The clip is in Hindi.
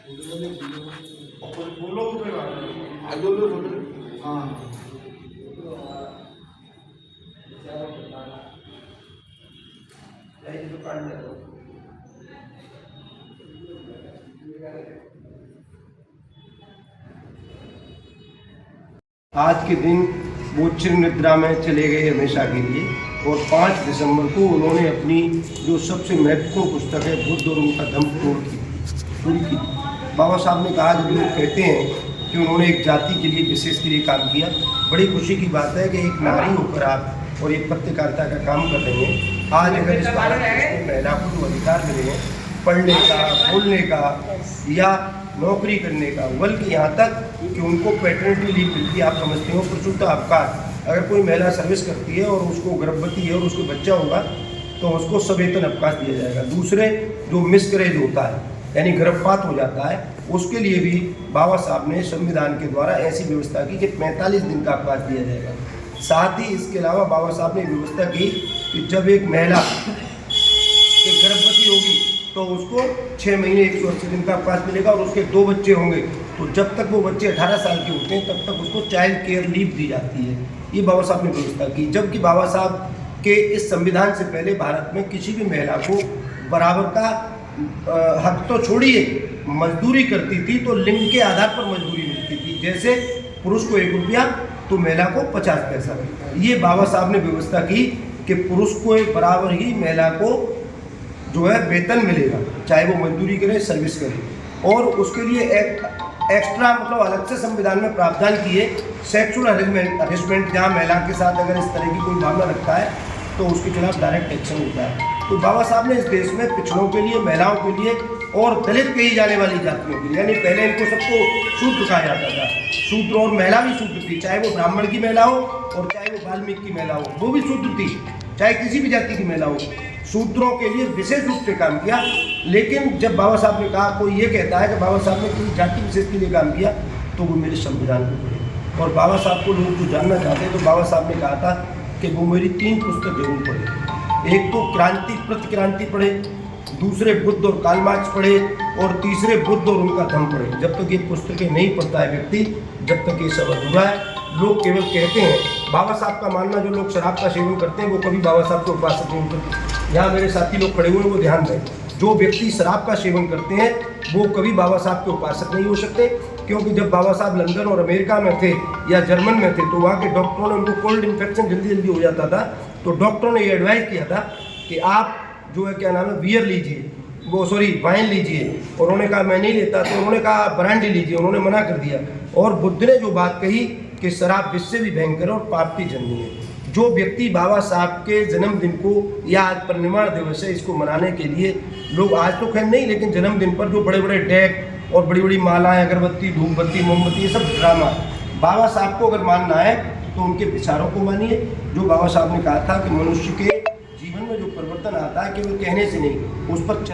आज के दिन वो चिर निद्रा में चले गए हमेशा के लिए, और 5 दिसंबर को उन्होंने अपनी जो सबसे महत्वपूर्ण पुस्तक है बुद्ध और उनका धम्म पूरी की। बाबा साहब ने कहा, जब लोग कहते हैं कि उन्होंने एक जाति के लिए विशेष के लिए काम किया, बड़ी खुशी की बात है कि एक नारी होकर आप और एक पत्रकारिता का काम कर रहे हैं। आज अगर इस भारत में महिला को जो अधिकार मिले हैं पढ़ने का, बोलने का या नौकरी करने का, बल्कि यहाँ तक कि उनको पैटर्निटी लीव मिलती है, आप समझते हो प्रसूत अवकाश। अगर कोई महिला सर्विस करती है और उसको गर्भवती है और उसको बच्चा होगा तो उसको सवेतन अवकाश दिया जाएगा। दूसरे जो मिसकरेज होता है यानी गर्भपात हो जाता है, उसके लिए भी बाबा साहब ने संविधान के द्वारा ऐसी व्यवस्था की कि 45 दिन का अवकाश दिया जाएगा। साथ ही इसके अलावा बाबा साहब ने व्यवस्था की कि जब एक महिला गर्भवती होगी तो उसको 6 महीने 180 दिन का अवकाश मिलेगा, और उसके 2 बच्चे होंगे तो जब तक वो बच्चे 18 साल के होते हैं तब तक उसको चाइल्ड केयर लीव दी जाती है। ये बाबा साहब ने व्यवस्था की। जबकि बाबा साहब के इस संविधान से पहले भारत में किसी भी महिला को बराबर का हक तो छोड़िए, मजदूरी करती थी तो लिंग के आधार पर मजदूरी मिलती थी। जैसे पुरुष को 1 रुपया तो महिला को 50 पैसा। ये बाबा साहब ने व्यवस्था की कि पुरुष को बराबर ही महिला को जो है वेतन मिलेगा, चाहे वो मजदूरी करे, सर्विस करे। और उसके लिए एक्स्ट्रा मतलब अलग से संविधान में प्रावधान किए सेक्सुअल हरेसमेंट, जहाँ महिला के साथ अगर इस तरह की कोई भावना रखता है तो उसके खिलाफ डायरेक्ट एक्शन होता है। तो बाबा साहब ने इस देश में पिछड़ों के लिए, महिलाओं के लिए और दलित कही जाने वाली जातियों के लिए, यानी पहले इनको सबको शूद्र कहा जाता था, शूद्र, और महिला भी शूद्र थी, चाहे वो ब्राह्मण की महिला हो और चाहे वो वाल्मीकि की महिला हो, वो भी शूद्र थी, चाहे किसी भी जाति की महिला हो। शूद्रों के लिए विशेष रूप से काम किया। लेकिन जब बाबा साहब ने कहा, कोई ये कहता है कि बाबा साहब ने किसी जाति विशेष के लिए काम किया, तो वो मेरे संविधान को पढ़े। और बाबा साहब को लोग जो जानना चाहते हैं तो बाबा साहब ने कहा था कि वो मेरी 3 पुस्तक जरूर पढ़े। एक तो क्रांति प्रतिक्रांति पढ़े, दूसरे बुद्ध और कार्ल मार्क्स पढ़े, और तीसरे बुद्ध और उनका धम्म पढ़े। जब तक ये पुस्तकें नहीं पढ़ता है व्यक्ति, जब तक ये सब अधूरा है। लोग केवल कहते हैं, बाबा साहब का मानना, जो लोग शराब का सेवन करते हैं वो कभी बाबा साहब के उपासक नहीं करते। यहाँ मेरे साथी लोग खड़े हुए हैं, वो ध्यान दें, जो व्यक्ति शराब का सेवन करते हैं वो कभी बाबा साहब के उपासक नहीं हो सकते। क्योंकि जब बाबा साहब लंदन और अमेरिका में थे या जर्मन में थे तो वहाँ के डॉक्टरों ने, उनको कोल्ड इन्फेक्शन जल्दी हो जाता था, तो डॉक्टरों ने ये एडवाइस किया था कि आप जो है क्या नाम है बियर लीजिए, वाइन लीजिए। और उन्होंने कहा मैं नहीं लेता, तो उन्होंने कहा ब्रांडी लीजिए, उन्होंने मना कर दिया। और बुद्ध ने जो बात कही कि शराब विष से भी भयंकर और पाप की जननी है। जो व्यक्ति बाबा साहब के जन्मदिन को या आज परिनिर्वाण दिवस है इसको मनाने के लिए लोग, आज तो खैर नहीं, लेकिन जन्मदिन पर जो बड़े बड़े डेक और बड़ी बड़ी मालाएं, अगरबत्ती, धूपबत्ती, मोमबत्ती, ये सब ड्रामा। बाबा साहब को अगर मानना है तो उनके विचारों को मानिए। जो बाबा साहब ने कहा था कि मनुष्य के जीवन में जो परिवर्तन आता है केवल कहने से नहीं, उस पर